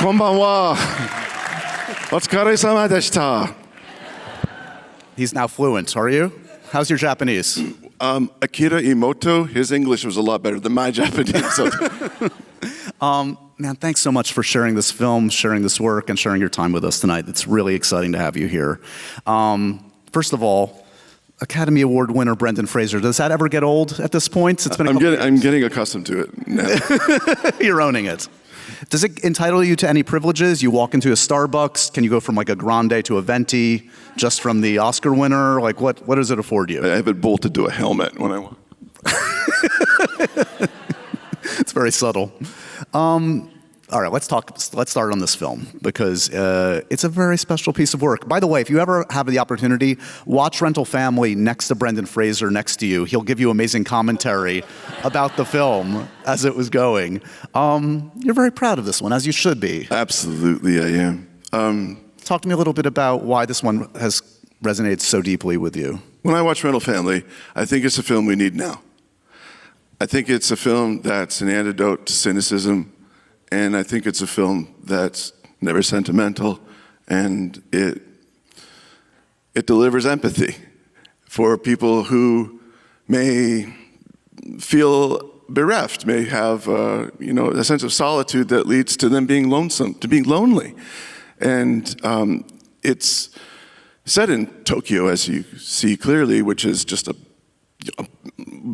Konbanwa. Otsukare-sama deshita. He's now fluent, are you? How's your Japanese? Akira Imoto, his English was a lot better than my Japanese. So. Man, thanks so much for sharing this film, sharing this work, and sharing your time with us tonight. It's really exciting to have you here. First of all, Academy Award winner Brendan Fraser. Does that ever get old at this point? It's been I'm getting accustomed to it now. You're owning it. Does it entitle you to any privileges? You walk into a Starbucks, can you go from like a grande to a venti just from the Oscar winner? Like what does it afford you? I have it bolted to a helmet when I walk. It's very subtle. All right, let's start on this film because it's a very special piece of work. By the way, if you ever have the opportunity, watch Rental Family next to Brendan Fraser next to you. He'll give you amazing commentary about the film as it was going. You're very proud of this one, as you should be. Absolutely, I am. Talk to me a little bit about why this one has resonated so deeply with you. When I watch Rental Family, I think it's a film we need now. I think it's a film that's an antidote to cynicism, and I think it's a film that's never sentimental, and it delivers empathy for people who may feel bereft, may have a sense of solitude that leads to them being lonesome, to being lonely. And it's set in Tokyo, as you see clearly, which is just a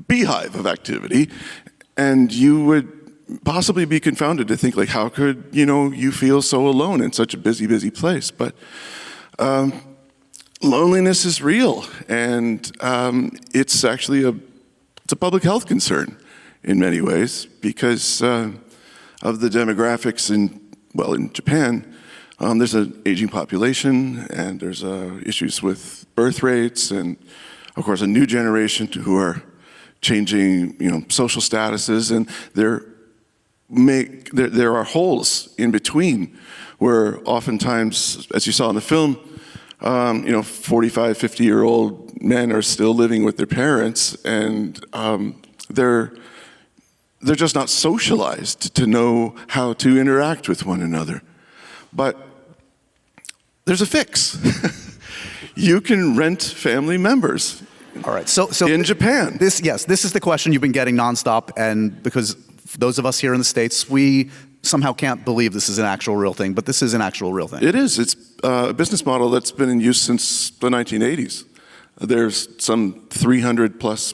beehive of activity, and you would possibly be confounded to think, like, how could you feel so alone in such a busy place? But loneliness is real, and it's actually it's a public health concern in many ways because of the demographics in Japan. There's an aging population, and there's issues with birth rates, and of course a new generation who are changing social statuses, and there are holes in between where oftentimes, as you saw in the film, 45, 50-year-old men are still living with their parents, and they're just not socialized to know how to interact with one another. But there's a fix. You can rent family members. All right, so in Japan. This is the question you've been getting nonstop, and because those of us here in the States, we somehow can't believe this is an actual real thing, but this is an actual real thing. It is. It's a business model that's been in use since the 1980s. There's some 300 plus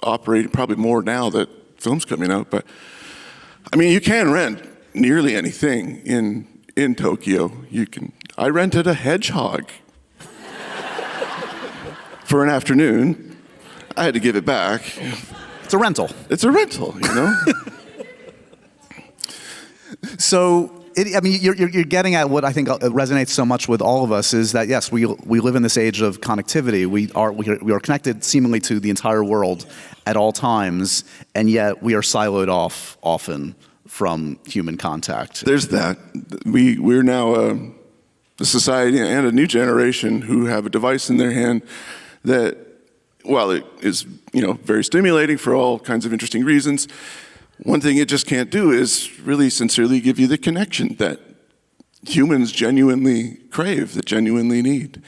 operating, probably more now that films coming out, but I mean, you can rent nearly anything in Tokyo. I rented a hedgehog for an afternoon. I had to give it back. It's a rental. It's a rental, So, you're getting at what I think resonates so much with all of us is that yes, we live in this age of connectivity. We are connected seemingly to the entire world at all times, and yet we are siloed off often from human contact. There's that. We're now a society and a new generation who have a device in their hand that, while it is very stimulating for all kinds of interesting reasons, one thing it just can't do is really sincerely give you the connection that humans genuinely crave, that genuinely need.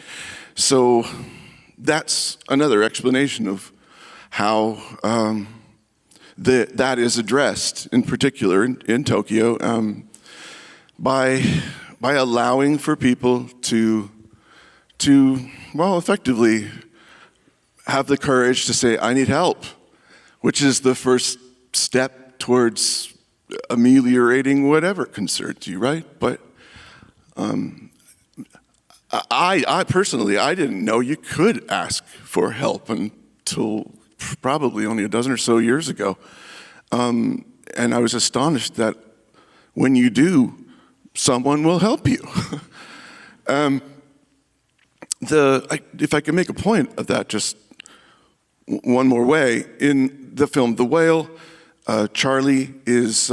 So that's another explanation of how that is addressed, in particular in Tokyo, by allowing for people to effectively have the courage to say, I need help, which is the first step towards ameliorating whatever concerns you, right? But I personally, I didn't know you could ask for help until probably only a dozen or so years ago. And I was astonished that when you do, someone will help you. If I can make a point of that just one more way, in the film The Whale, Charlie is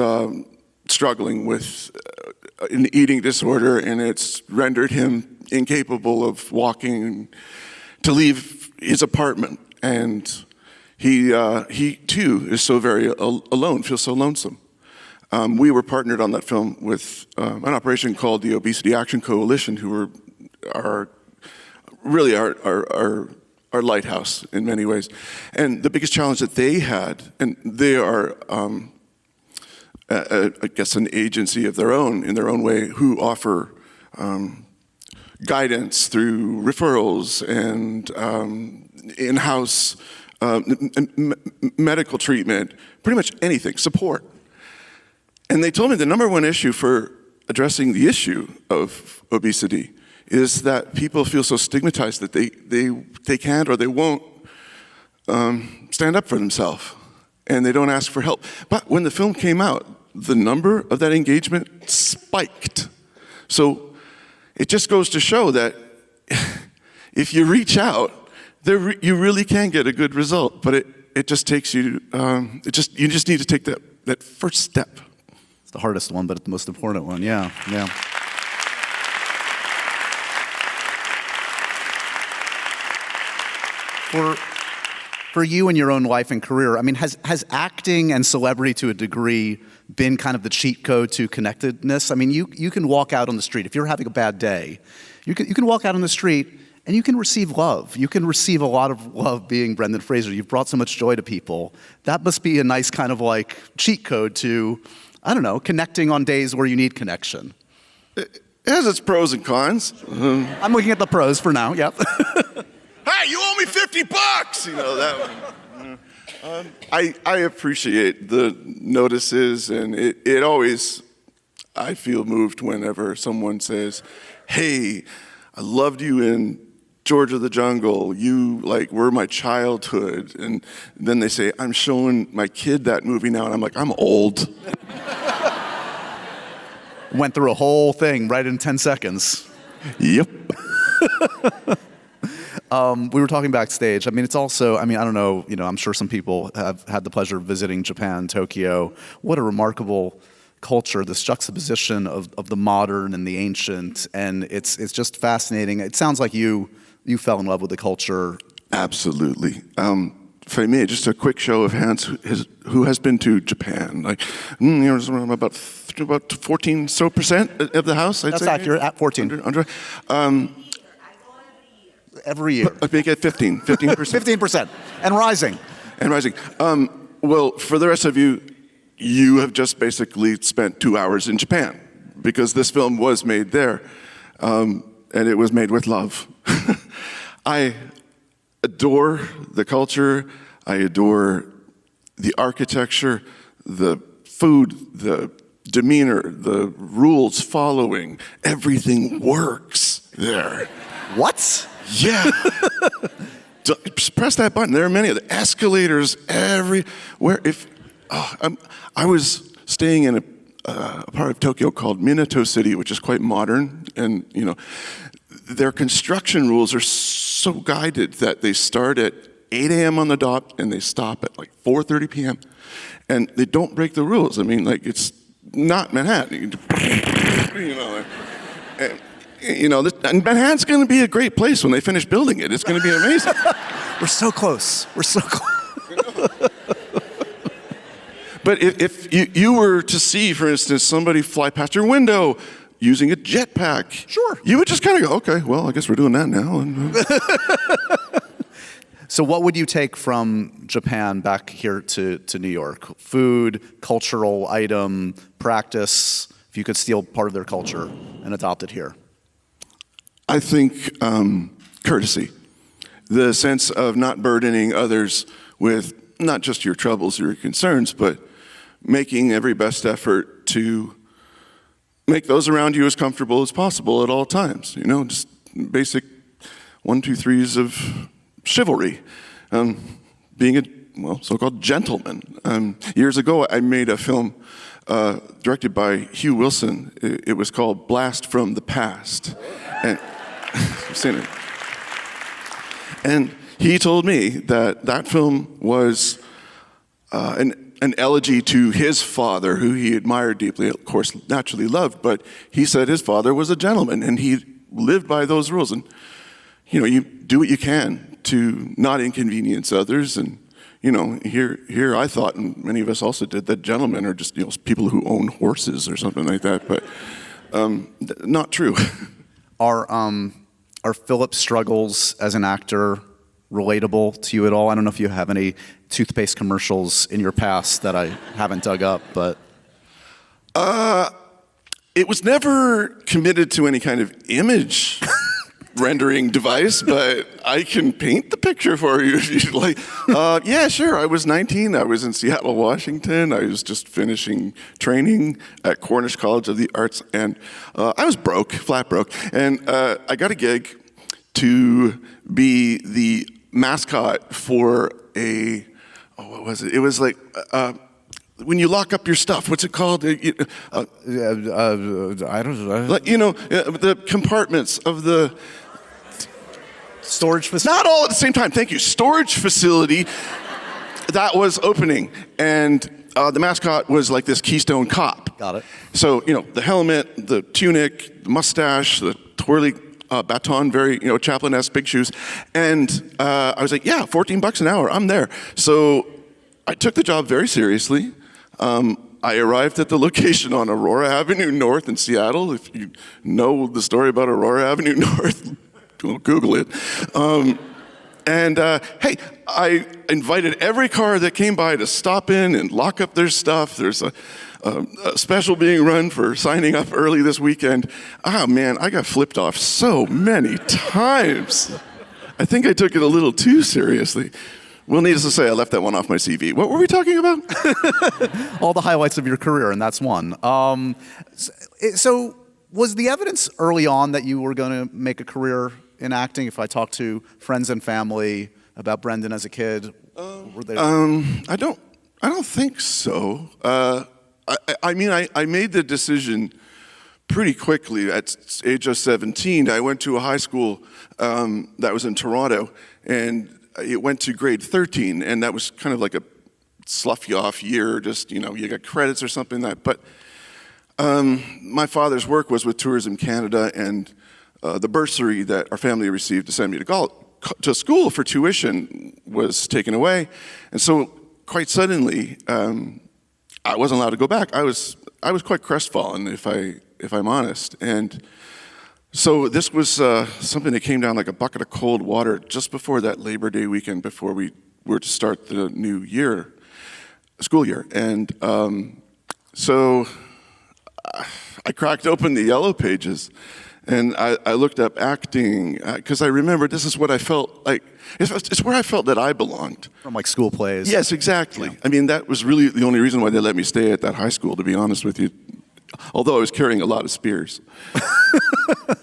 struggling with an eating disorder, and it's rendered him incapable of walking to leave his apartment. And he too is so very alone, feels so lonesome. we were partnered on that film with an operation called the Obesity Action Coalition, who were really our lighthouse in many ways. And the biggest challenge that they had, and they are, I guess, an agency of their own, in their own way, who offer guidance through referrals and in-house medical treatment, pretty much anything, support. And they told me the number one issue for addressing the issue of obesity is that people feel so stigmatized that they can't or they won't stand up for themselves, and they don't ask for help. But when the film came out, the number of that engagement spiked. So it just goes to show that if you reach out, you really can get a good result. But it just takes you. You just need to take that first step. It's the hardest one, but it's the most important one. Yeah. For you in your own life and career, I mean, has acting and celebrity to a degree been kind of the cheat code to connectedness? I mean, you can walk out on the street. If you're having a bad day, you can walk out on the street and you can receive love. You can receive a lot of love being Brendan Fraser. You've brought so much joy to people. That must be a nice kind of like cheat code to, I don't know, connecting on days where you need connection. It has its pros and cons. I'm looking at the pros for now, yep. Hey, you owe me $50! You know, that one. I appreciate the notices, and it always, I feel moved whenever someone says, hey, I loved you in George of the Jungle, you were my childhood. And then they say, I'm showing my kid that movie now, and I'm like, I'm old. Went through a whole thing right in 10 seconds. Yep. We were talking backstage. I mean, it's also, I don't know, I'm sure some people have had the pleasure of visiting Japan, Tokyo. What a remarkable culture, this juxtaposition of the modern and the ancient, and it's just fascinating. It sounds like you fell in love with the culture. Absolutely. If I may, just a quick show of hands who has been to Japan. About 14% of the house, I'd say. That's accurate, at 14. Every year. I make it 15%. 15%, and rising. And rising. Well, for the rest of you, you have just basically spent 2 hours in Japan, because this film was made there, and it was made with love. I adore the culture, I adore the architecture, the food, the demeanor, the rules following. Everything works there. What? Yeah. Just press that button. There are many of the escalators everywhere. I was staying in a part of Tokyo called Minato City, which is quite modern, and their construction rules are so guided that they start at 8 a.m. on the dot and they stop at 4:30 p.m. and they don't break the rules. I mean, it's not Manhattan. And Manhattan's going to be a great place when they finish building it. It's going to be amazing. We're so close. We're so close. But if you were to see, for instance, somebody fly past your window using a jetpack, sure, you would just kind of go, okay, well, I guess we're doing that now. So what would you take from Japan back here to New York? Food, cultural item, practice, if you could steal part of their culture and adopt it here? I think courtesy. The sense of not burdening others with not just your troubles or your concerns, but making every best effort to make those around you as comfortable as possible at all times. Just basic 1, 2, 3s of chivalry. Being a so-called gentleman. Years ago, I made a film directed by Hugh Wilson. It was called Blast from the Past. And you've seen it. And he told me that film was an elegy to his father, who he admired deeply, of course, naturally loved, but he said his father was a gentleman, and he lived by those rules. And, you do what you can to not inconvenience others, and, here I thought, and many of us also did, that gentlemen are just people who own horses or something like that. But not true. Are Phillip's struggles as an actor relatable to you at all? I don't know if you have any toothpaste commercials in your past that I haven't dug up, but it was never committed to any kind of image rendering device, but I can paint the picture for you if you'd like. Yeah, sure. I was 19. I was in Seattle, Washington. I was just finishing training at Cornish College of the Arts, and I was broke, flat broke. And I got a gig to be the mascot for what was it? It was like when you lock up your stuff. What's it called? I don't know. Like, the compartments of the storage facility. Not all at the same time. Thank you. Storage facility that was opening, and the mascot was like this Keystone Cop. Got it. So the helmet, the tunic, the mustache, the twirly baton, very Chaplin-esque big shoes, and I was like, yeah, $14 an hour. I'm there. So I took the job very seriously. I arrived at the location on Aurora Avenue North in Seattle. If you know the story about Aurora Avenue North, Google it. Hey, I invited every car that came by to stop in and lock up their stuff. There's a special being run for signing up early this weekend. Ah, man, I got flipped off so many times. I think I took it a little too seriously. Well, needless to say, I left that one off my CV. What were we talking about? All the highlights of your career, and that's one. So was the evidence early on that you were going to make a career in acting? If I talk to friends and family about Brendan as a kid, were they? I don't think so. I mean, I made the decision pretty quickly at age of 17. I went to a high school that was in Toronto, and it went to grade 13, and that was kind of like a slough you off year, just, you got credits or something like that. But my father's work was with Tourism Canada, and the bursary that our family received to send me to school for tuition was taken away. And so quite suddenly, I wasn't allowed to go back. I was quite crestfallen, if I'm honest. And so this was something that came down like a bucket of cold water just before that Labor Day weekend, before we were to start the new year, school year. And so I cracked open the yellow pages, and I looked up acting, because I remembered this is what I felt like. It's where I felt that I belonged. From like school plays. Yes, exactly. Yeah. I mean, that was really the only reason why they let me stay at that high school, to be honest with you. Although I was carrying a lot of spears.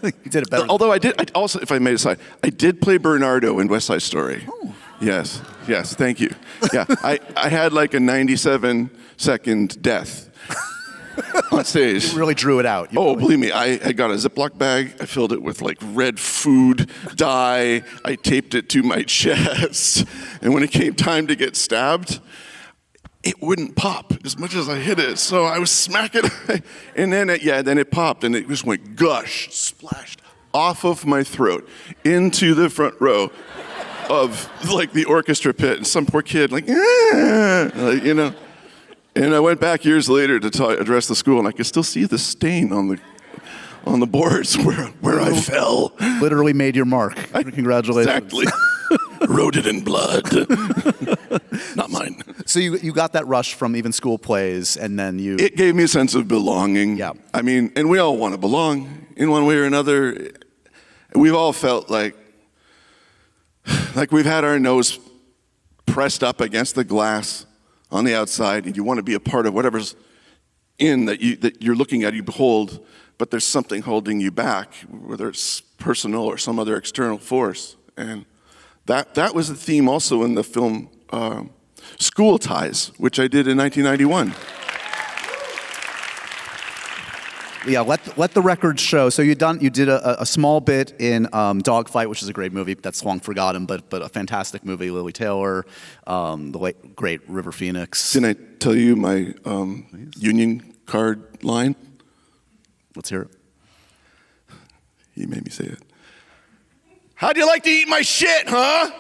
You did it better. Although I also, if I may decide, I did play Bernardo in West Side Story. Oh. Yes, thank you. Yeah, I had like a 97-second death on stage. You really drew it out. Believe me, I got a Ziploc bag. I filled it with like red food dye. I taped it to my chest. And when it came time to get stabbed, it wouldn't pop as much as I hit it. So I was smacking, and then it popped, and it just went gush, splashed off of my throat into the front row of like the orchestra pit, and some poor kid like, And I went back years later to address the school, and I could still see the stain on the boards where I fell. Literally made your mark. Congratulations. Exactly. Wrote it in blood. Not mine. So you got that rush from even school plays, and then you... It gave me a sense of belonging. Yeah. I mean, and we all want to belong in one way or another. We've all felt like we've had our nose pressed up against the glass on the outside, and you want to be a part of whatever's in that you're looking at, you behold, but there's something holding you back, whether it's personal or some other external force. And that was the theme also in the film School Ties, which I did in 1991. Yeah, let the record show. So you did a small bit in Dogfight, which is a great movie that's long forgotten, but a fantastic movie. Lily Taylor, the late great River Phoenix. Didn't I tell you my union card line? Let's hear it. You made me say it. How'd you like to eat my shit, huh?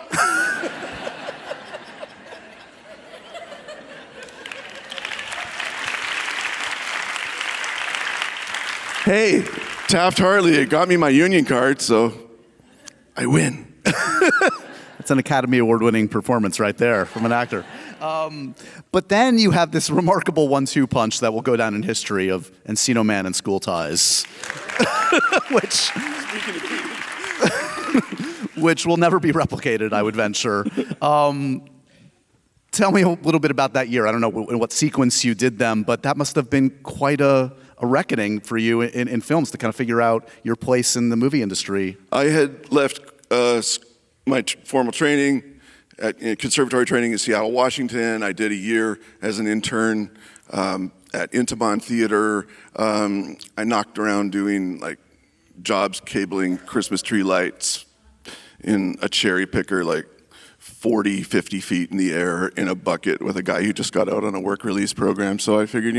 Hey, Taft-Hartley, it got me my union card, so I win. It's an Academy Award-winning performance right there from an actor. But then you have this remarkable 1-2 punch that will go down in history of Encino Man and School Ties, which will never be replicated, I would venture. Tell me a little bit about that year. I don't know in what sequence you did them, but that must have been quite a reckoning for you in films to kind of figure out your place in the movie industry. I had left my formal training, conservatory training in Seattle, Washington. I did a year as an intern at Intiman Theater. I knocked around doing like jobs cabling Christmas tree lights in a cherry picker, like 40, 50 feet in the air in a bucket with a guy who just got out on a work release program. So I figured,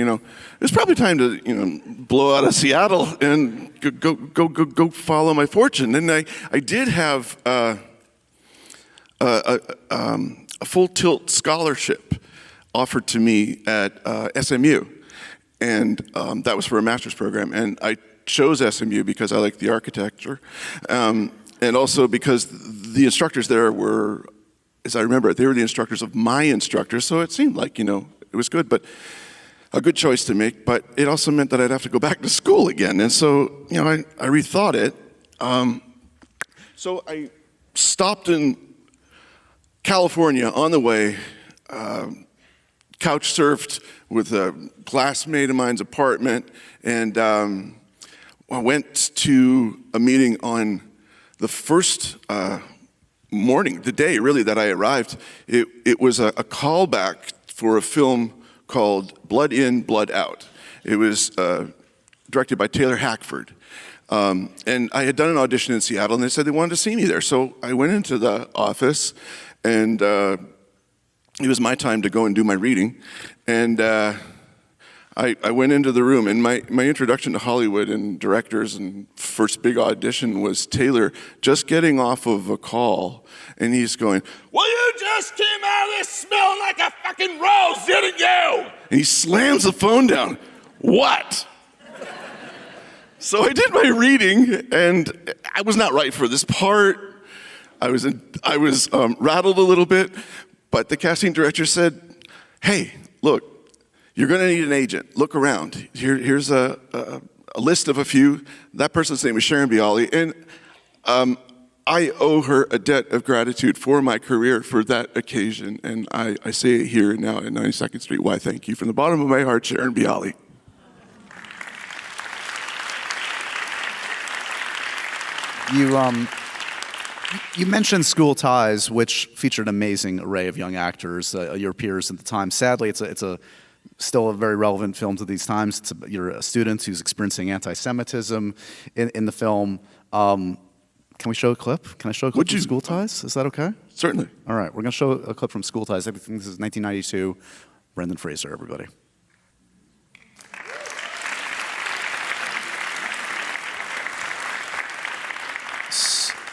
it's probably time to, blow out of Seattle and go follow my fortune. And I did have a full tilt scholarship offered to me at SMU, and that was for a master's program. And I chose SMU because I liked the architecture, and also because the instructors there were, as I remember it, they were the instructors of my instructors, so it seemed like, it was good, but a good choice to make. But it also meant that I'd have to go back to school again, and so, I rethought it. So I stopped in California on the way, couch surfed with a classmate of mine's apartment, and I went to a meeting on the first morning, the day really that I arrived. It was a callback for a film called Blood In, Blood Out. It was directed by Taylor Hackford. And I had done an audition in Seattle, and they said they wanted to see me there. So I went into the office, and it was my time to go and do my reading. And I went into the room, and my introduction to Hollywood and directors and first big audition was Taylor just getting off of a call, and he's going, "Well, you just came out of this smelling like a fucking rose, didn't you?" And he slams the phone down. What? So I did my reading, and I was not right for this part. I was rattled a little bit, but the casting director said, "Hey, look, you're going to need an agent. Look around. Here's a list of a few." That person's name was Sharon Bialy, and I owe her a debt of gratitude for my career for that occasion, and I say it here now at 92nd Street. Why, thank you from the bottom of my heart, Sharon Bialy. You mentioned School Ties, which featured an amazing array of young actors, your peers at the time. Sadly, it's still a very relevant film to these times. You're a student who's experiencing anti-Semitism in the film. Can we show a clip? Can I show a clip from School Ties? Is that okay? Certainly. All right, we're going to show a clip from School Ties. I think this is 1992. Brendan Fraser, everybody.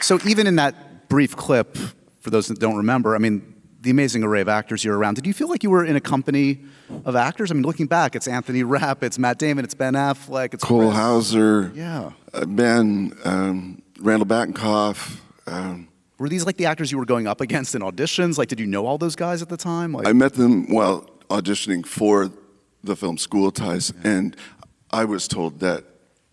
So even in that brief clip, for those that don't remember, I mean, the amazing array of actors you're around, did you feel like you were in a company of actors? I mean, looking back, it's Anthony Rapp, it's Matt Damon, it's Ben Affleck, it's Cole Chris. Hauser, Yeah. Ben, Randall Battenkoff. Were these like the actors you were going up against in auditions? Like, did you know all those guys at the time? Like, I met them while auditioning for the film School Ties, and I was told that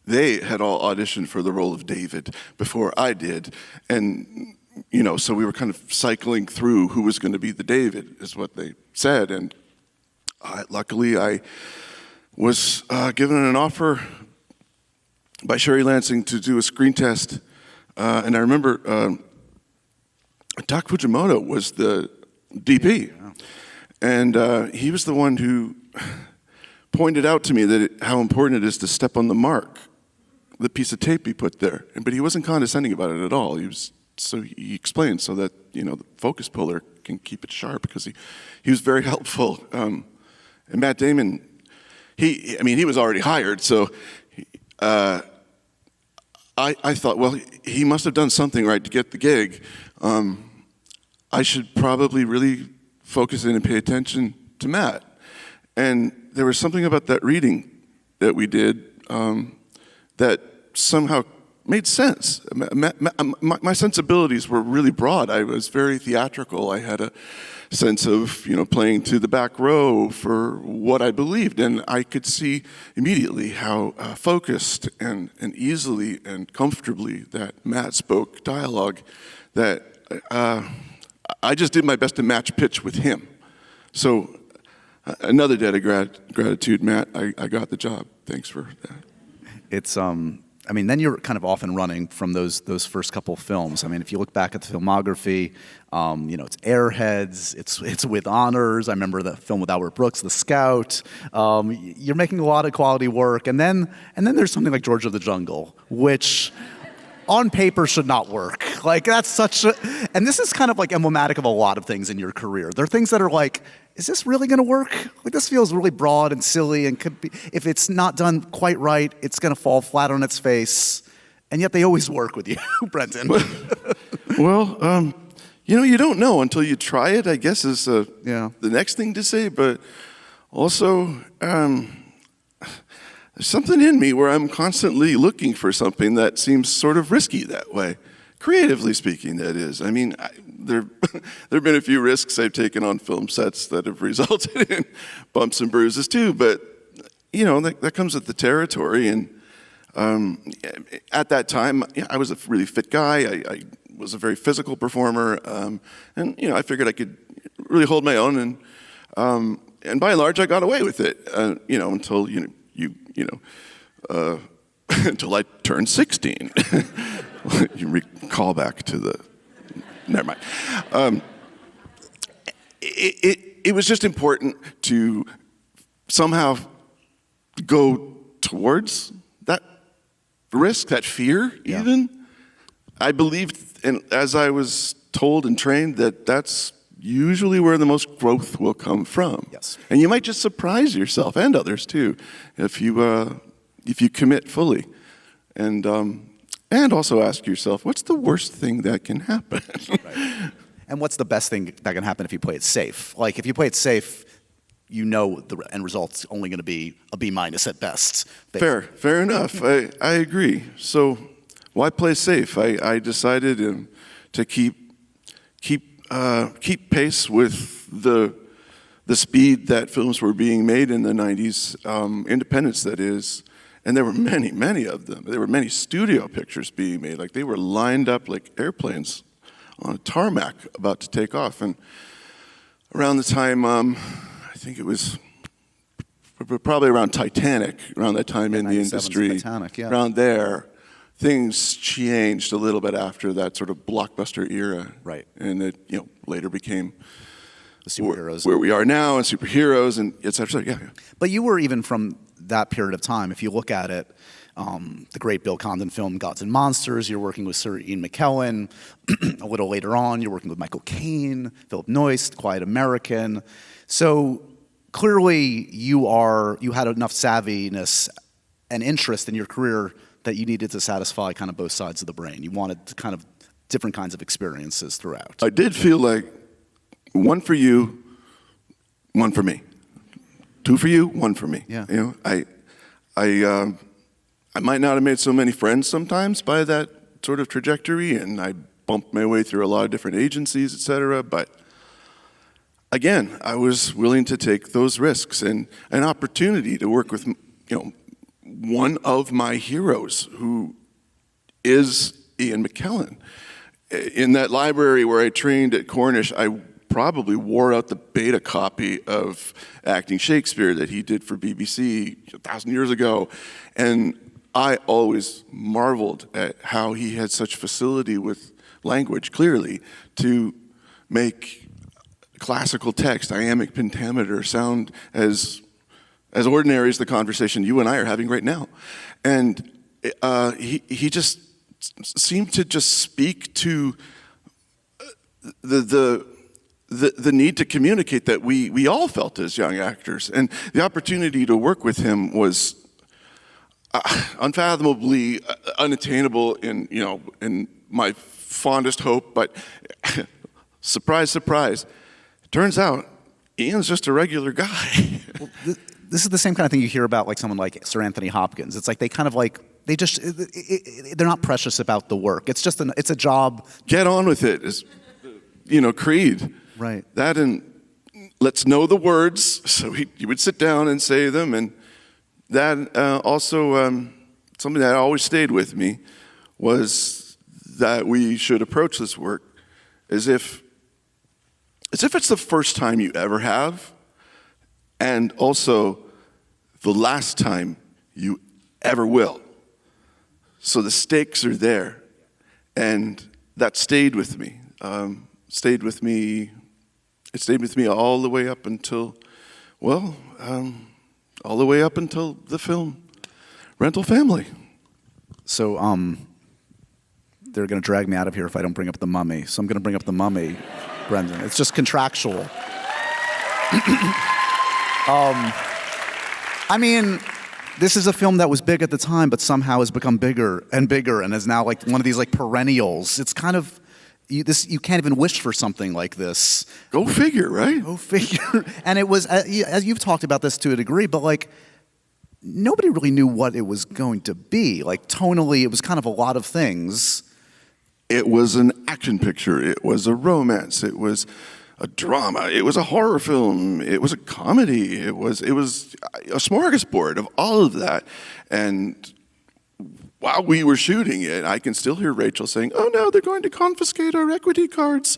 they had all auditioned for the role of David before I did. And, so we were kind of cycling through who was going to be the David, is what they said. And luckily, I was given an offer by Sherry Lansing to do a screen test. And I remember Tak Fujimoto was the DP. And he was the one who pointed out to me that how important it is to step on the mark, the piece of tape he put there. But he wasn't condescending about it at all. He explained so that, the focus puller can keep it sharp, because he was very helpful. And Matt Damon, he was already hired, so I thought, well, he must have done something right to get the gig. I should probably really focus in and pay attention to Matt. And there was something about that reading that we did that somehow made sense. My sensibilities were really broad. I was very theatrical. I had a sense of, playing to the back row for what I believed, and I could see immediately how focused and easily and comfortably that Matt spoke dialogue, that I just did my best to match pitch with him. So another debt of gratitude, Matt. I got the job. Thanks for that. It's then you're kind of off and running from those first couple of films. I mean, if you look back at the filmography, it's Airheads, it's with honors. I remember the film with Albert Brooks, The Scout. You're making a lot of quality work, and then there's something like George of the Jungle, which on paper should not work. Like, that's such a, and this is kind of like emblematic of a lot of things in your career. There are things that are like, is this really going to work? Like, this feels really broad and silly, and could be, if it's not done quite right, it's going to fall flat on its face. And yet they always work with you, Brendan. Well, you don't know until you try it, I guess, is the next thing to say. But also, there's something in me where I'm constantly looking for something that seems sort of risky that way. Creatively speaking, that is. I mean, there have been a few risks I've taken on film sets that have resulted in bumps and bruises too, but, that comes with the territory. And at that time, I was a really fit guy. I was a very physical performer, and I figured I could really hold my own. And by and large, I got away with it. Until until I turned 16. You recall back to the. Never mind. It was just important to somehow go towards that risk, that fear, even. I believed, and as I was told and trained, that's usually where the most growth will come from. Yes. And you might just surprise yourself and others too, if you commit fully, and also ask yourself, what's the worst thing that can happen? Right. And what's the best thing that can happen if you play it safe? Like, if you play it safe, the end result's only going to be a B- at best. Fair enough. I agree. So why play safe? I decided to keep pace with the speed that films were being made in the 90s, independence that is. And there were many, many of them. There were many studio pictures being made. Like, they were lined up like airplanes on a tarmac about to take off. And around the time, I think it was probably around Titanic, around that time in the industry, Titanic, yeah. around there, things changed a little bit after that sort of blockbuster era. Right. And it, later became the superheroes. Where we are now, and superheroes, and et cetera. Yeah. But you were, even from that period of time, if you look at it, the great Bill Condon film Gods and Monsters, you're working with Sir Ian McKellen. A little later on, you're working with Michael Caine, Philip Noyce, Quiet American. So clearly you had enough savviness and interest in your career that you needed to satisfy kind of both sides of the brain. You wanted kind of different kinds of experiences throughout. I did feel like one for you, one for me. Two for you, one for me. Yeah. I might not have made so many friends sometimes by that sort of trajectory, and I bumped my way through a lot of different agencies, et cetera, but again, I was willing to take those risks, and an opportunity to work with, one of my heroes, who is Ian McKellen. In that library where I trained at Cornish, I probably wore out the beta copy of Acting Shakespeare that he did for BBC 1,000 years ago, and I always marveled at how he had such facility with language, clearly, to make classical text, iambic pentameter, sound as ordinary as the conversation you and I are having right now. And he just seemed to just speak to the need to communicate that we all felt as young actors. And the opportunity to work with him was unfathomably unattainable in my fondest hope, but surprise, surprise, it turns out Ian's just a regular guy. Well, this is the same kind of thing you hear about, like, someone like Sir Anthony Hopkins. It's like they kind of like they're not precious about the work. It's just it's a job. Get on with it. Is, Creed. Right. That and let's know the words. So he would sit down and say them, and that also something that always stayed with me was that we should approach this work as if it's the first time you ever have, and also the last time you ever will. So the stakes are there, and that stayed with me. It stayed with me all the way up until, all the way up until the film Rental Family. So they're going to drag me out of here if I don't bring up The Mummy. So I'm going to bring up The Mummy, Brendan. It's just contractual. I mean, this is a film that was big at the time, but somehow has become bigger and bigger, and is now like one of these like perennials. It's kind of you can't even wish for something like this. Go figure, right? Go figure. And it was, as you've talked about this to a degree, but like nobody really knew what it was going to be. Like tonally, it was kind of a lot of things. It was an action picture. It was a romance. It was a drama. It was a horror film. It was a comedy. It was a smorgasbord of all of that. And while we were shooting it, I can still hear Rachel saying, "Oh no, they're going to confiscate our equity cards,"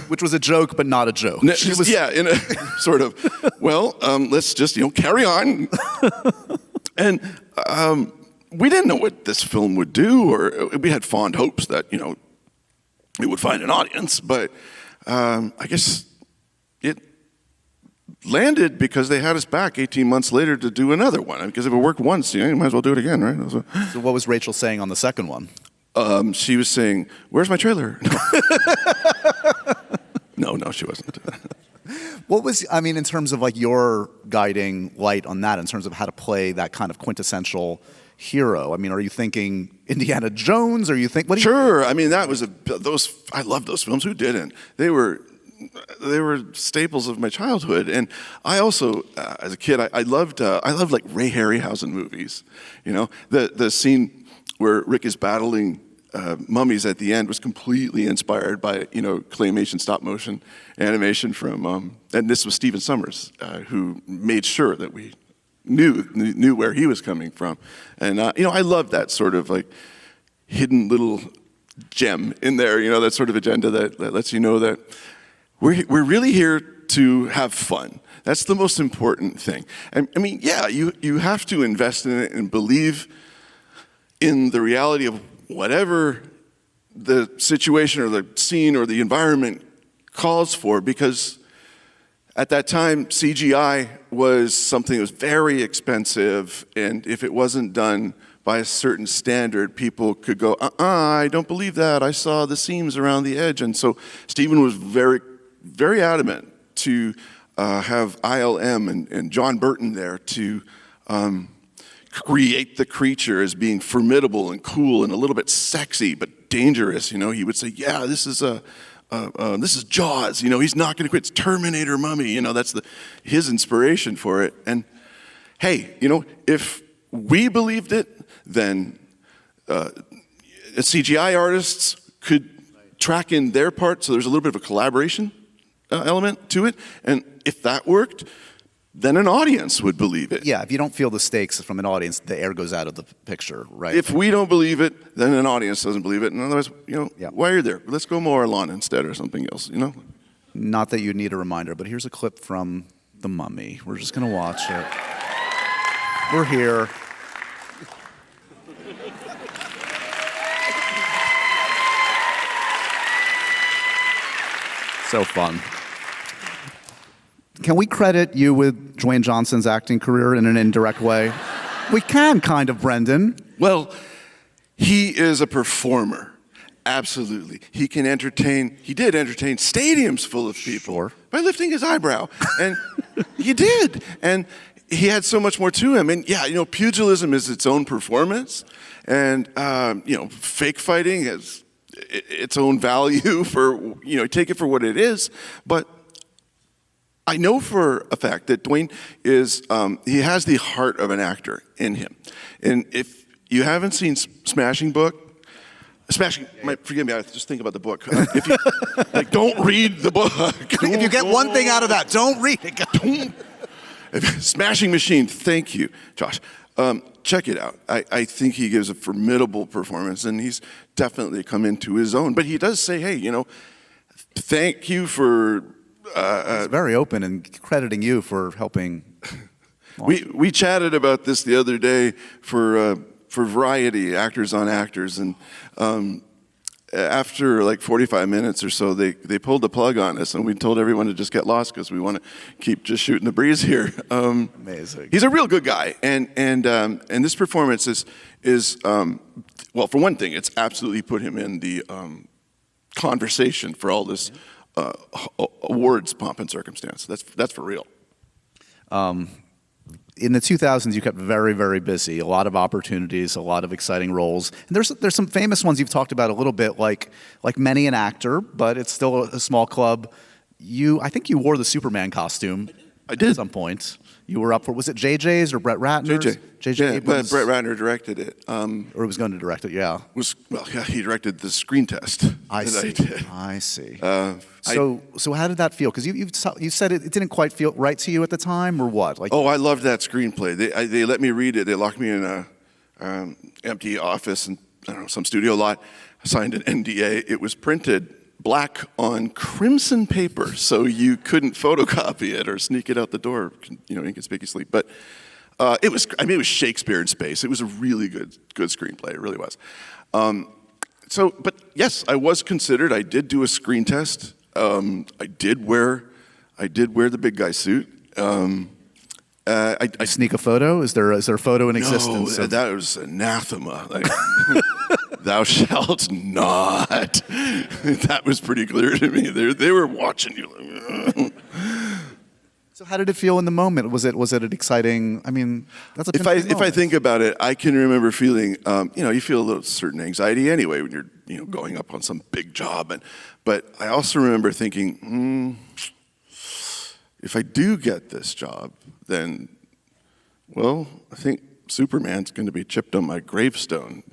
Which was a joke, but not a joke. She was, yeah, in a sort of. Well, let's just carry on. And we didn't know what this film would do, or we had fond hopes that it would find an audience, but I guess it landed because they had us back 18 months later to do another one. Because if it worked once, you might as well do it again, right? So what was Rachel saying on the second one? She was saying, "Where's my trailer?" No, she wasn't. What was, in terms of like your guiding light on that, in terms of how to play that kind of quintessential hero? Are you thinking Indiana Jones, or you think Sure. That was I love those films. Who didn't? They were staples of my childhood. And I also, as a kid, I loved like Ray Harryhausen movies. The scene where Rick is battling mummies at the end was completely inspired by claymation stop motion animation from and this was Stephen Sommers, who made sure that we knew where he was coming from. And I love that sort of like hidden little gem in there, that sort of agenda that lets you know that we're really here to have fun. That's the most important thing. You have to invest in it and believe in the reality of whatever the situation or the scene or the environment calls for, because at that time, CGI was something that was very expensive, and if it wasn't done by a certain standard, people could go, I don't believe that. I saw the seams around the edge. And so Stephen was very, very adamant to have ILM and John Burton there to create the creature as being formidable and cool and a little bit sexy but dangerous. He would say, "Yeah, this is Jaws. He's not going to quit. It's Terminator Mummy." That's his inspiration for it. And hey, if we believed it, then CGI artists could track in their part, so there's a little bit of a collaboration element to it. And if that worked, then an audience would believe it. Yeah, if you don't feel the stakes from an audience, the air goes out of the picture, right? If we don't believe it, then an audience doesn't believe it. And otherwise, Yeah. Why are you there? Let's go mow our lawn instead or something else, Not that you need a reminder, but here's a clip from The Mummy. We're just going to watch it. We're here. So fun. Can we credit you with Dwayne Johnson's acting career in an indirect way? We can, kind of, Brendan. Well, he is a performer. Absolutely. He can entertain, he did entertain stadiums full of people. Sure. By lifting his eyebrow. And he did. And he had so much more to him. And pugilism is its own performance. And, fake fighting has its own value for, take it for what it is. But I know for a fact that Dwayne is, he has the heart of an actor in him. And if you haven't seen Smashing, forgive me, I just think about the book. If you, like, don't read the book. If you get one thing out of that, don't read it. Smashing Machine, thank you, Josh. Check it out. I think he gives a formidable performance, and he's definitely come into his own. But he does say, hey, you know, thank you for... He's very open and crediting you for helping. We chatted about this the other day for Variety, Actors on Actors, and after like 45 minutes or so, they pulled the plug on us, and we told everyone to just get lost because we want to keep just shooting the breeze here. Amazing. He's a real good guy, and this performance is well, for one thing, it's absolutely put him in the conversation for all this awards pomp and circumstance. That's for real. In the 2000s, you kept very, very busy. A lot of opportunities, a lot of exciting roles. And there's some famous ones you've talked about a little bit, like Many an Actor, but it's still a small club. I think you wore the Superman costume. I did. At some point. You were up for, was it JJ's or Brett Ratner's? JJ. Yeah, but Brett Ratner directed it. Or was going to direct it, yeah. Yeah, he directed the screen test. I see. I see. So how did that feel? Because you said it didn't quite feel right to you at the time, or what? Like, I loved that screenplay. They let me read it. They locked me in a empty office in, I don't know, some studio lot. I signed an NDA. It was printed black on crimson paper, so you couldn't photocopy it or sneak it out the door, inconspicuously. But it was Shakespeare in space. It was a really good screenplay. It really was. But yes, I was considered. I did do a screen test. I did wear the big guy suit. I sneak a photo? Is there a photo in existence? No, that was anathema. Like, thou shalt not. That was pretty clear to me. They were watching you. So how did it feel in the moment? Was it an exciting? I mean, that's a. If I think about it, I can remember feeling. You feel a little certain anxiety anyway when you're going up on some big job, but I also remember thinking, if I do get this job, then, well, I think Superman's going to be chipped on my gravestone.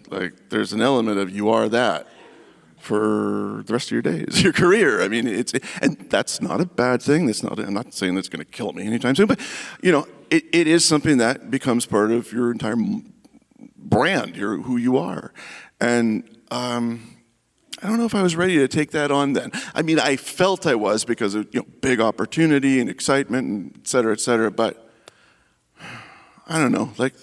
Like there's an element of you are that for the rest of your days, your career. I mean, and that's not a bad thing. I'm not saying that's going to kill me anytime soon, but it is something that becomes part of your entire brand, who you are, and I don't know if I was ready to take that on then. I mean, I felt I was because of big opportunity and excitement and et cetera, but I don't know, like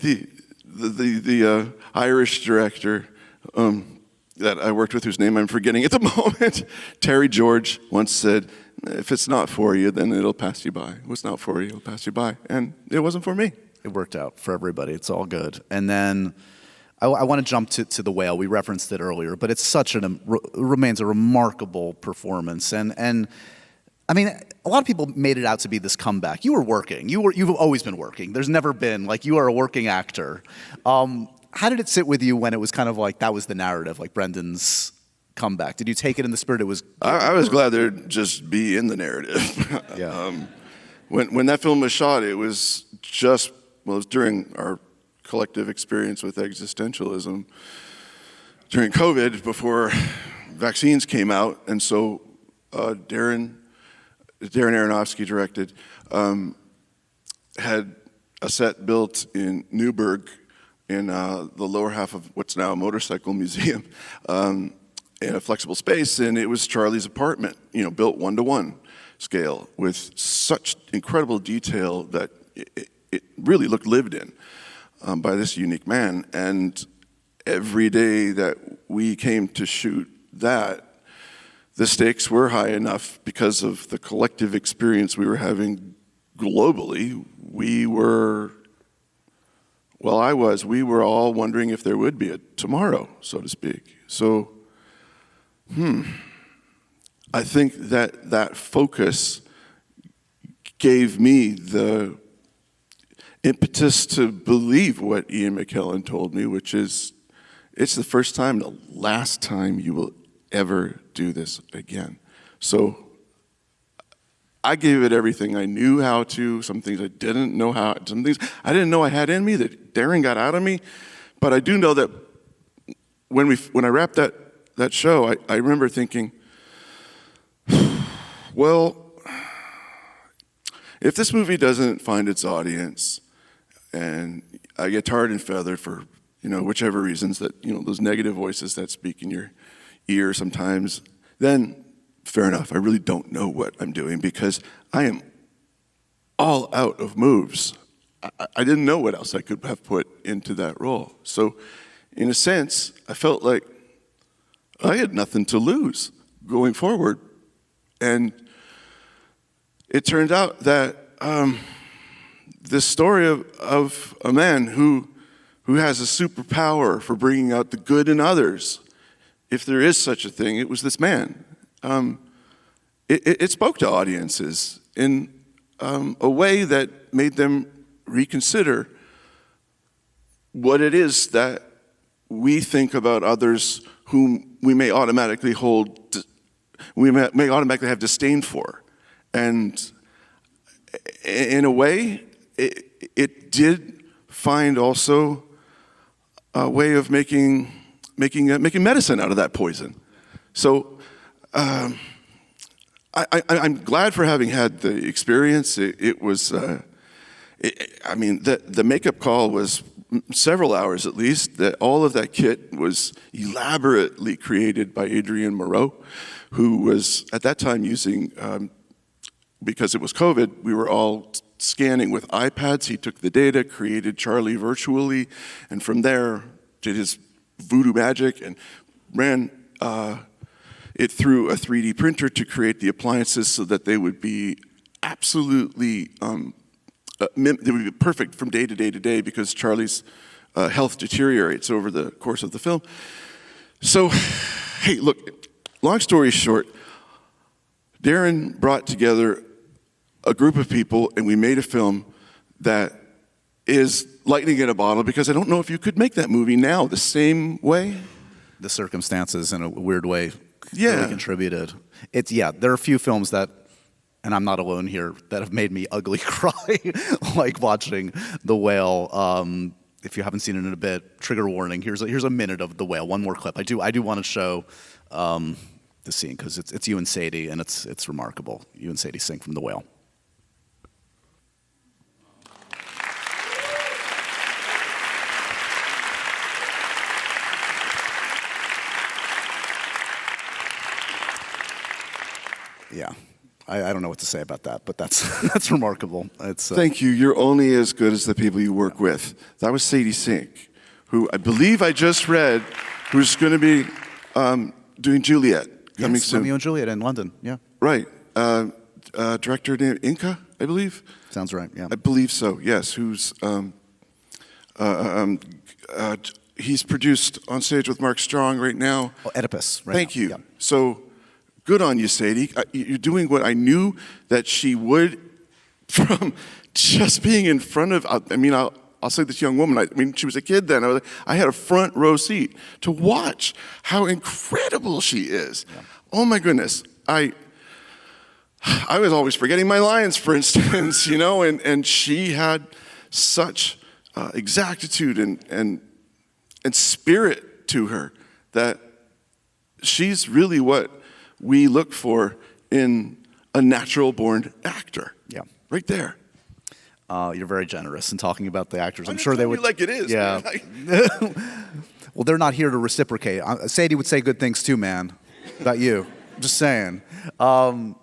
the Irish director that I worked with, whose name I'm forgetting at the moment, Terry George, once said, if it's not for you, then it'll pass you by. If it's not for you, it'll pass you by. And it wasn't for me. It worked out for everybody. It's all good. And then I want to jump to The Whale. We referenced it earlier, but it's remains a remarkable performance. And I mean, a lot of people made it out to be this comeback. You were working. You've always been working. There's never been, you are a working actor. How did it sit with you when it was kind of like that was the narrative, like Brendan's comeback? Did you take it in the spirit it was? I was glad there'd just be in the narrative. Yeah. When that film was shot, it was during our collective experience with existentialism during COVID, before vaccines came out, and so Darren Aronofsky directed, had a set built in Newburgh in the lower half of what's now a motorcycle museum, in a flexible space, and it was Charlie's apartment, built 1-to-1 scale with such incredible detail that it really looked lived in by this unique man. And every day that we came to shoot that, the stakes were high enough because of the collective experience we were having globally. We were all wondering if there would be a tomorrow, so to speak. So, I think that focus gave me the impetus to believe what Ian McKellen told me, which is, it's the first time, the last time you will ever do this again. So I gave it everything I knew how to, some things I didn't know how, some things I didn't know I had in me that Darren got out of me. But I do know that when I wrapped that show, I remember thinking, well, if this movie doesn't find its audience and I get tarred and feathered for, whichever reasons that, those negative voices that speak in your ear sometimes, then fair enough. I really don't know what I'm doing because I am all out of moves. I didn't know what else I could have put into that role. So in a sense, I felt like I had nothing to lose going forward. And it turned out that this story of a man who has a superpower for bringing out the good in others, if there is such a thing, it was this man. It spoke to audiences in a way that made them reconsider what it is that we think about others whom we may automatically have disdain for. And in a way, it did find also a way of making medicine out of that poison. So I'm glad for having had the experience. It was, the makeup call was several hours at least. All of that kit was elaborately created by Adrian Moreau, who was at that time using, because it was COVID, we were all scanning with iPads. He took the data, created Charlie virtually, and from there did his voodoo magic and ran it through a 3D printer to create the appliances so that they would be absolutely, they would be perfect from day to day to day because Charlie's health deteriorates over the course of the film. So, hey, look, long story short, Darren brought together a group of people and we made a film that is lightning in a bottle because I don't know if you could make that movie now the same way. The circumstances, in a weird way, Yeah. really contributed. There are a few films that, and I'm not alone here, that have made me ugly cry, like watching The Whale. If you haven't seen it in a bit, trigger warning. Here's a minute of The Whale. One more clip. I do want to show the scene because it's you and Sadie, and it's remarkable. You and Sadie sing from The Whale. Yeah, I don't know what to say about that, but that's remarkable. Thank you. You're only as good as the people you work with. That was Sadie Sink, who I believe I just read, who's going to be doing Juliet coming soon. Romeo and Juliet in London. Yeah. Right. Director named Inca, I believe. Sounds right. Yeah. I believe so. Yes. Who's he's produced On Stage with Mark Strong right now. Oh, Oedipus. Right Thank now. you. Yeah. So. Good on you, Sadie. You're doing what I knew that she would from just being in front of, I'll say this young woman, she was a kid then. I had a front row seat to watch how incredible she is. Yeah. Oh my goodness. I was always forgetting my lines, for instance, and she had such exactitude and spirit to her that she's really what we look for in a natural-born actor. Yeah. Right there. You're very generous in talking about the actors. I'm just sure they tell would. you like it is. Yeah. Well, they're not here to reciprocate. Sadie would say good things too, man, about you. Just saying. So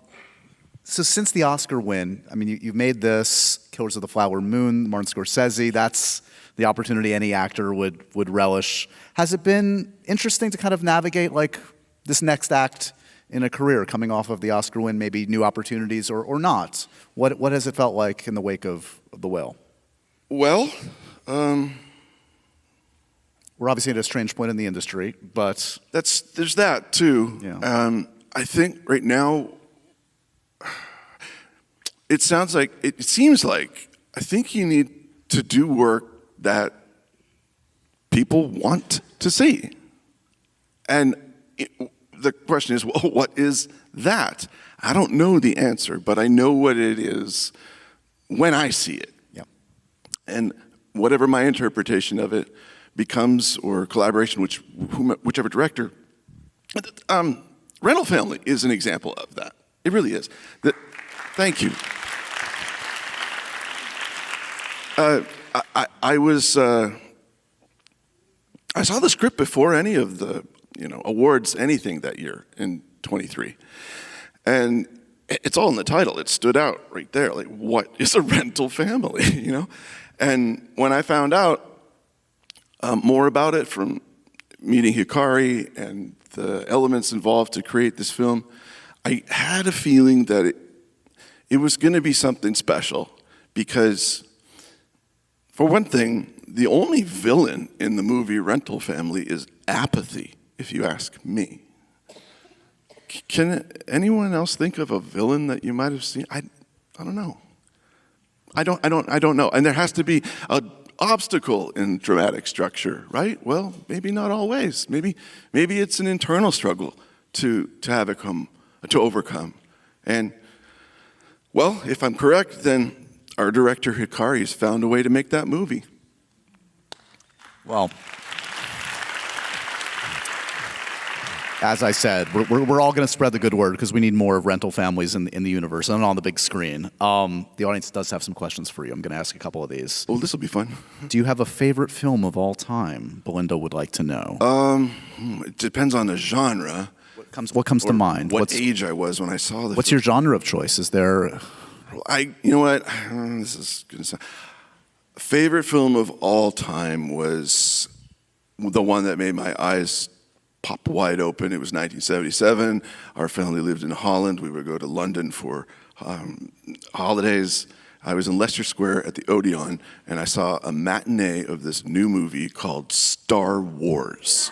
since the Oscar win, you've made this, Killers of the Flower Moon, Martin Scorsese. That's the opportunity any actor would relish. Has it been interesting to kind of navigate this next act in a career coming off of the Oscar win, maybe new opportunities or not? What has it felt like in the wake of The Whale? Well, we're obviously at a strange point in the industry, but there's that too. Yeah. I think right now it seems like I think you need to do work that people want to see. And the question is, well, what is that? I don't know the answer, but I know what it is when I see it. Yeah. And whatever my interpretation of it becomes, or collaboration, whichever director, Rental Family is an example of that. It really is. Thank you. I saw the script before any of the awards, anything that year in 23, and it's all in the title. It stood out right there. Like, what is a rental family? And when I found out more about it from meeting Hikari and the elements involved to create this film, I had a feeling that it was going to be something special because, for one thing, the only villain in the movie Rental Family is apathy, if you ask me. Can anyone else think of a villain that you might have seen? I don't know. I don't know. And there has to be an obstacle in dramatic structure, right? Well, maybe not always. Maybe it's an internal struggle to overcome. And well, if I'm correct, then our director Hikari has found a way to make that movie. Well, as I said, we're all going to spread the good word because we need more rental families in the universe and on the big screen. The audience does have some questions for you. I'm going to ask a couple of these. Oh, this will be fun. Do you have a favorite film of all time? Belinda would like to know. It depends on the genre. What comes to mind? What age I was when I saw the What's your genre of choice? Is there... You know what? This is going to sound... Favorite film of all time was the one that made my eyes pop wide open. It was 1977. Our family lived in Holland. We would go to London for holidays. I was in Leicester Square at the Odeon, and I saw a matinee of this new movie called Star Wars.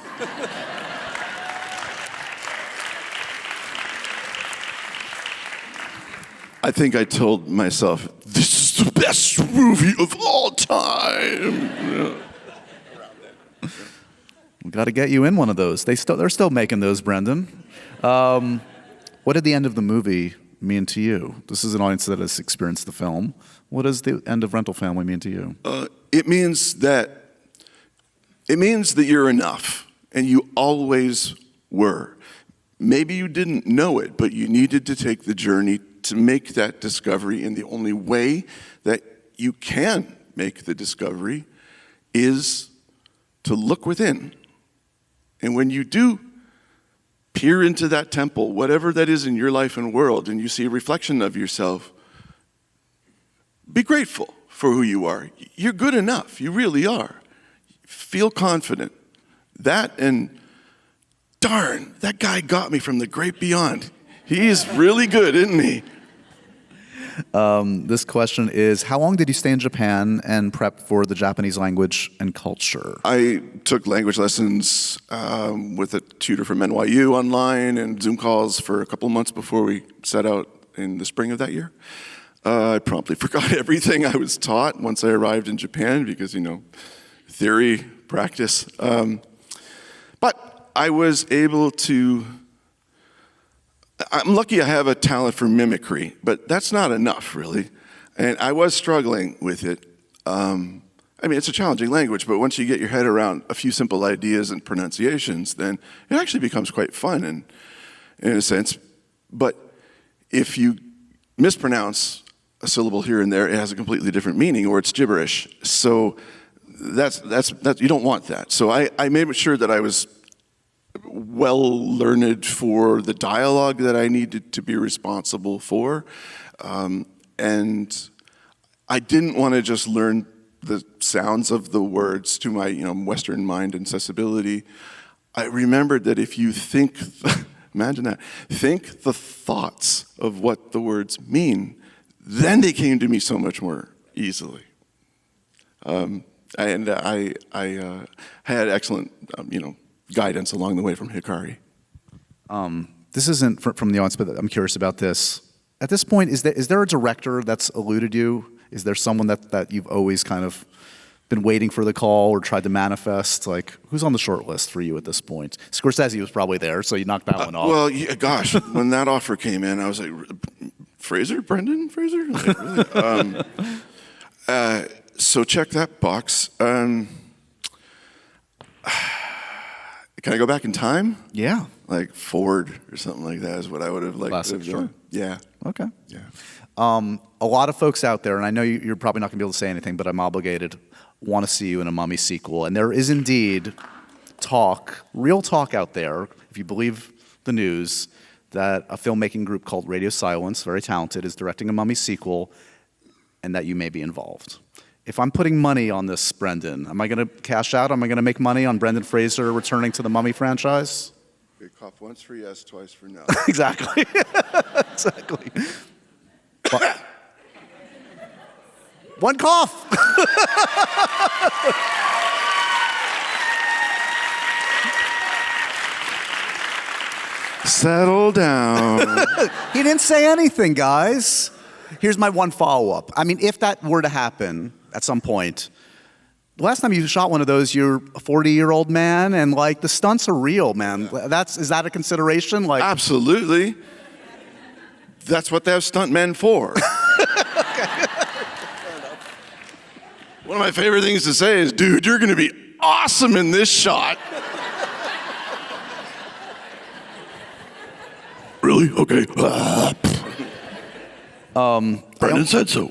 I think I told myself, this is the best movie of all time. We got to get you in one of those. They're still making those, Brendan. What did the end of the movie mean to you? This is an audience that has experienced the film. What does the end of Rental Family mean to you? It means that you're enough, and you always were. Maybe you didn't know it, but you needed to take the journey to make that discovery, and the only way that you can make the discovery is to look within. And when you do peer into that temple, whatever that is in your life and world, and you see a reflection of yourself, be grateful for who you are. You're good enough. You really are. Feel confident. That, and darn, that guy got me from the great beyond. He is really good, isn't he? This question is, how long did you stay in Japan and prep for the Japanese language and culture? I took language lessons with a tutor from NYU online and Zoom calls for a couple months before we set out in the spring of that year. I promptly forgot everything I was taught once I arrived in Japan because, theory, practice. But I was able to... I'm lucky I have a talent for mimicry, but that's not enough, really. And I was struggling with it. It's a challenging language, but once you get your head around a few simple ideas and pronunciations, then it actually becomes quite fun in a sense. But if you mispronounce a syllable here and there, it has a completely different meaning, or it's gibberish. So that's you don't want that. So I made sure that I was well learned for the dialogue that I needed to be responsible for. And I didn't want to just learn the sounds of the words to my Western mind and sensibility. I remembered that if you think, imagine that, think the thoughts of what the words mean, then they came to me so much more easily. And I had excellent, guidance along the way from Hikari. This isn't from the audience, but I'm curious about this. At this point, is there a director that's eluded you? Is there someone that you've always kind of been waiting for the call or tried to manifest? Like, who's on the short list for you at this point? Scorsese was probably there, so you knocked that one off. Well, yeah, gosh, when that offer came in, I was like, Brendan Fraser? Like, really? So check that box. Can I go back in time? Yeah. Like forward or something like that is what I would have liked Classic, to have done. Yeah. Okay. Yeah. A lot of folks out there, and I know you're probably not going to be able to say anything, but I'm obligated, want to see you in a Mummy sequel. And there is indeed talk, real talk out there, if you believe the news, that a filmmaking group called Radio Silence, very talented, is directing a Mummy sequel, and that you may be involved. If I'm putting money on this, Brendan, am I going to cash out? Am I going to make money on Brendan Fraser returning to the Mummy franchise? Okay, cough once for yes, twice for no. Exactly. Exactly. But, one cough. Settle down. He didn't say anything, guys. Here's my one follow-up. I mean, if that were to happen at some point, the last time you shot one of those, you're a 40-year-old man, and like the stunts are real, man. Is that a consideration? Like, Absolutely. That's what they have stuntmen for. One of my favorite things to say is, dude, you're going to be awesome in this shot. Really? Okay. Brendan said so.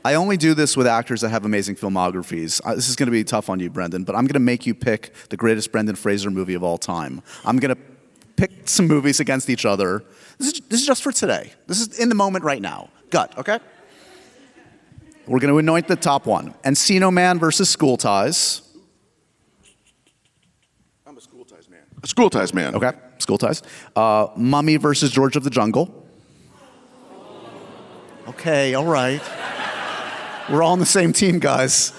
I only do this with actors that have amazing filmographies. This is going to be tough on you, Brendan, but I'm going to make you pick the greatest Brendan Fraser movie of all time. I'm going to pick some movies against each other. This is just for today. This is in the moment right now. Gut, okay? We're going to anoint the top one. Encino Man versus School Ties. I'm a School Ties man. A School Ties man. Okay, School Ties. Mummy versus George of the Jungle. Okay, all right. We're all on the same team, guys.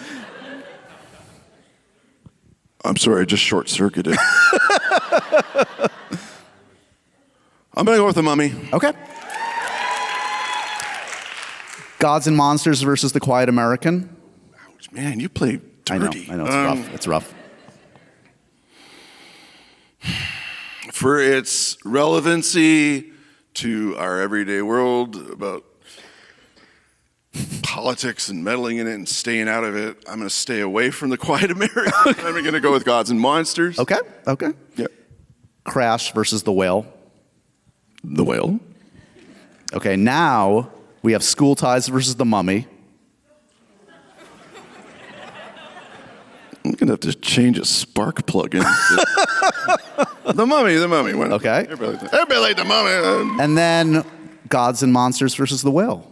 I'm sorry, I just short-circuited. I'm going to go with the Mummy. Okay. Gods and Monsters versus The Quiet American. Ouch, man, you play dirty. I know, it's rough. It's rough. For its relevancy to our everyday world about politics and meddling in it and staying out of it, I'm going to stay away from The Quiet American. I'm going to go with Gods and Monsters. Okay. Yep. Crash versus The Whale. The Whale. Okay, now we have School Ties versus The Mummy. I'm going to have to change a spark plug in. The Mummy. Why not? Okay. Everybody like The Mummy. And then Gods and Monsters versus The Whale.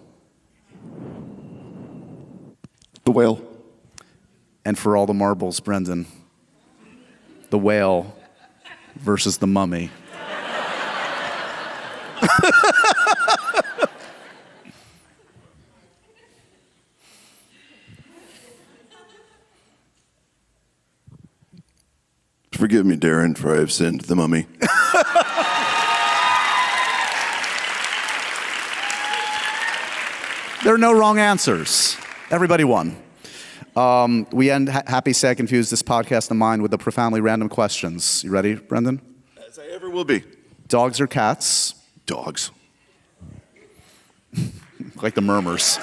The Whale. And for all the marbles, Brendan, The Whale versus The Mummy. Forgive me, Darren, for I have sinned. The Mummy. There are no wrong answers. Everybody won. We end Happy, Sad, Confused, this podcast of mine with the profoundly random questions. You ready, Brendan? As I ever will be. Dogs or cats? Dogs. Like the murmurs.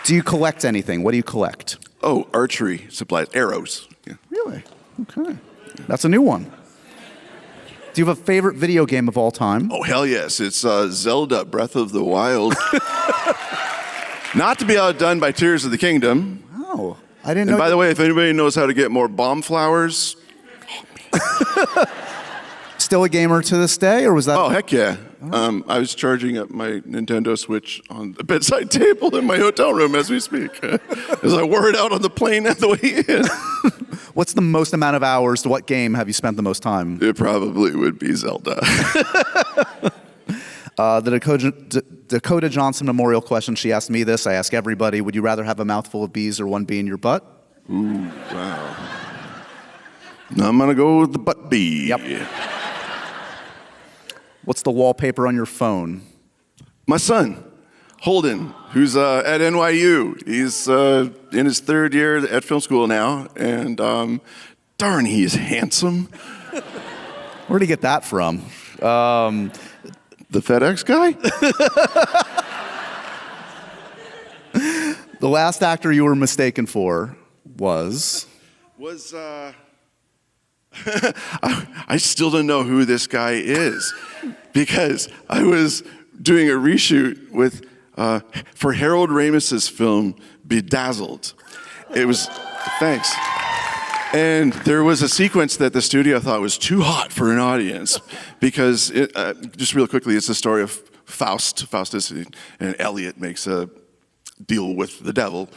Do you collect anything? What do you collect? Oh, archery supplies. Arrows. Yeah. Really? Okay. That's a new one. Do you have a favorite video game of all time? Oh, hell yes. It's Zelda Breath of the Wild. Not to be outdone by Tears of the Kingdom. Oh, I didn't know. And by the way, if anybody knows how to get more bomb flowers. Still a gamer to this day, or was that? Oh, heck yeah. I was charging up my Nintendo Switch on the bedside table in my hotel room as we speak. As I wore it out on the plane on the way in. What's the most amount of hours? To what game have you spent the most time? It probably would be Zelda. The Dakota Johnson Memorial question, she asked me this, I ask everybody, would you rather have a mouthful of bees or one bee in your butt? Ooh, wow. Now I'm going to go with the butt bee. Yep. What's the wallpaper on your phone? My son. Holden, who's at NYU. He's in his 3rd year at film school now, and darn, he's handsome. Where'd he get that from? The FedEx guy? The last actor you were mistaken for was... I still don't know who this guy is, because I was doing a reshoot with for Harold Ramis's film Bedazzled. It was thanks, and there was a sequence that the studio thought was too hot for an audience, because just real quickly, it's the story of Faustus, and Elliot makes a deal with the devil,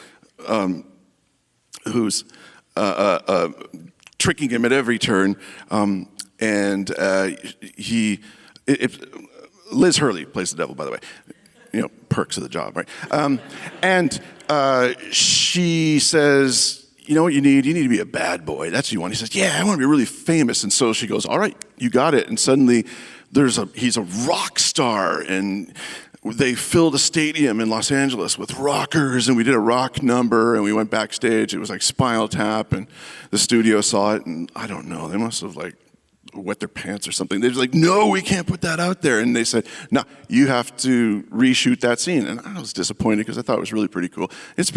who's tricking him at every turn, Liz Hurley plays the devil, by the way. You know, perks of the job, right? And she says, you know what you need? You need to be a bad boy. That's what you want. He says, yeah, I want to be really famous. And so she goes, all right, you got it. And suddenly he's a rock star, and they filled a stadium in Los Angeles with rockers, and we did a rock number, and we went backstage. It was like Spinal Tap, and the studio saw it, and I don't know, they must have like wet their pants or something. They was like, no, we can't put that out there. And they said, no, you have to reshoot that scene. And I was disappointed because I thought it was really pretty cool. It's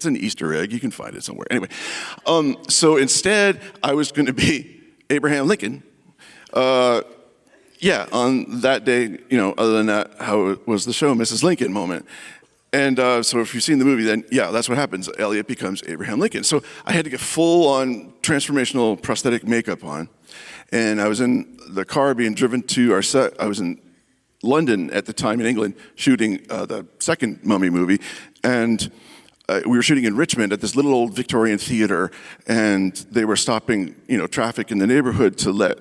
an Easter egg. You can find it somewhere. Anyway, so instead, I was going to be Abraham Lincoln. Yeah, on that day, you know, other than that, how it was the show, Mrs. Lincoln moment. And so if you've seen the movie, then yeah, that's what happens. Elliot becomes Abraham Lincoln. So I had to get full-on transformational prosthetic makeup on. And I was in the car being driven to our set. I was in London at the time, in England, shooting the second Mummy movie. And we were shooting in Richmond at this little old Victorian theater. And they were stopping, you know, traffic in the neighborhood to let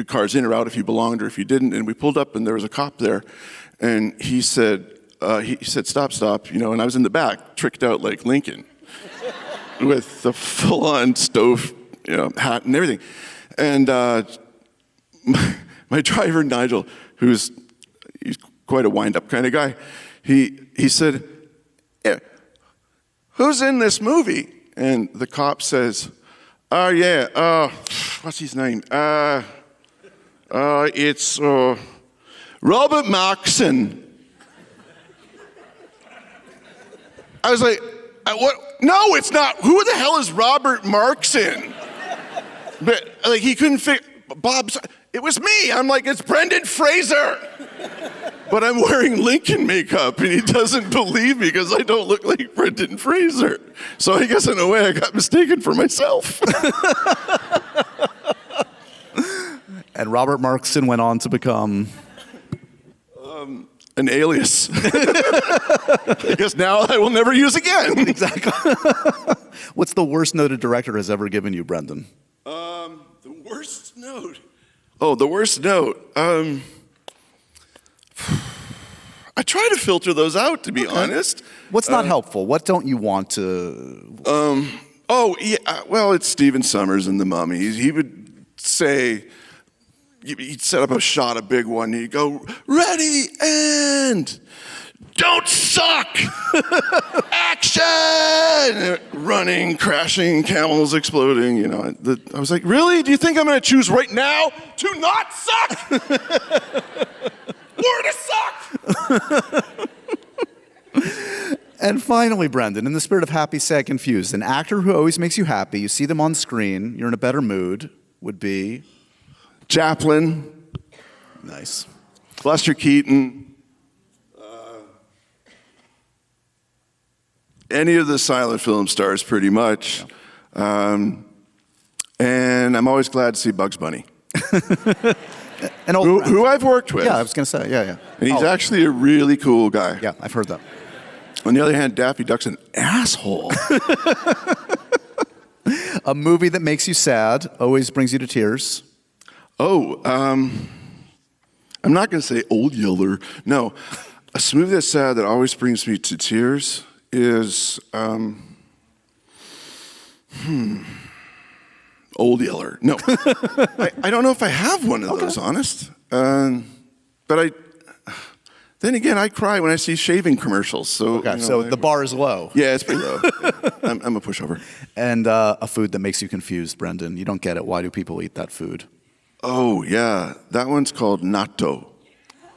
cars in or out if you belonged or if you didn't. And we pulled up, and there was a cop there. And he said, stop, you know, and I was in the back, tricked out like Lincoln, with the full-on stove, you know, hat and everything. And my driver, Nigel, he's quite a wind-up kind of guy, he said, yeah, who's in this movie? And the cop says, oh, yeah, what's his name? It's Robert Markson. I was like, what? No, it's not. Who the hell is Robert Markson? But like he couldn't figure. It was me. I'm like, it's Brendan Fraser. But I'm wearing Lincoln makeup, and he doesn't believe me because I don't look like Brendan Fraser. So I guess in a way I got mistaken for myself. And Robert Markson went on to become... an alias. I guess now I will never use again. Exactly. What's the worst note a director has ever given you, Brendan? The worst note? Oh, the worst note. I try to filter those out, to be honest. What's not helpful? What don't you want to... Oh, yeah, well, it's Stephen Sommers in The Mummy. He would say... He'd set up a shot, a big one, and he'd go, ready, and don't suck! Action! Running, crashing, camels exploding, you know. I was like, really? Do you think I'm going to choose right now to not suck? Or to suck? And finally, Brendan, in the spirit of happy, sad, confused, an actor who always makes you happy, you see them on screen, you're in a better mood, would be... Chaplin. Nice. Buster Keaton. Any of the silent film stars, pretty much. And I'm always glad to see Bugs Bunny. Who I've worked with. Yeah, I was going to say, yeah. And he's actually a really cool guy. Yeah, I've heard that. On the other hand, Daffy Duck's an asshole. A movie that makes you sad, always brings you to tears. Oh, I'm not going to say Old Yeller. No, a movie that's sad that always brings me to tears is Old Yeller. No, I don't know if I have one of those, honest. But Then again, I cry when I see shaving commercials. So, Okay, so the bar is low. Yeah, it's pretty low. Yeah. I'm a pushover. And a food that makes you confused, Brendan. You don't get it. Why do people eat that food? Oh, yeah. That one's called natto.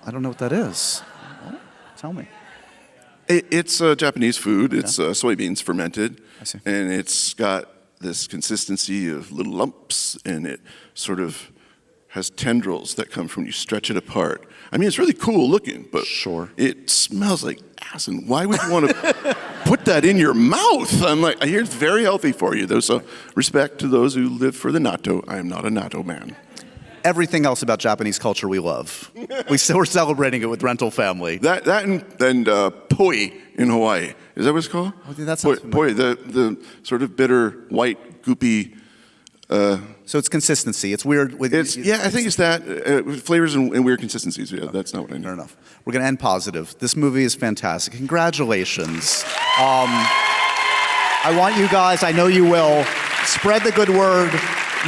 I don't know what that is. Tell me. It's a Japanese food. It's soybeans fermented. I see. And it's got this consistency of little lumps, and it sort of has tendrils that come from when you stretch it apart. I mean, it's really cool looking, but Sure. it smells like ass, and why would you want to put that in your mouth? I'm like, I hear it's very healthy for you, though, so respect to those who live for the natto. I am not a natto man. Everything else about Japanese culture we love. We're celebrating it with Rental Family. That and poi in Hawaii. Is that what it's called? Oh, that sounds poi, the sort of bitter, white, goopy. So it's consistency. It's weird. I think it's that. Flavors and weird consistencies. Yeah, that's not what I know. Fair enough. We're going to end positive. This movie is fantastic. Congratulations. I want you guys, I know you will, spread the good word.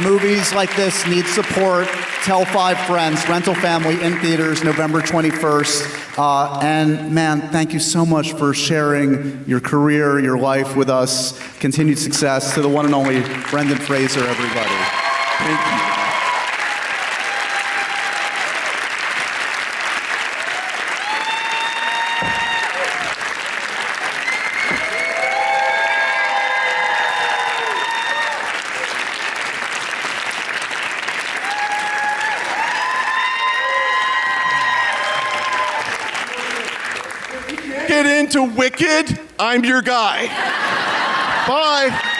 Movies like this need support. Tell 5 friends. Rental Family in theaters November 21st. And man, thank you so much for sharing your career, your life with us. Continued success to the one and only Brendan Fraser, everybody. Thank you. Get into Wicked. I'm your guy. Bye.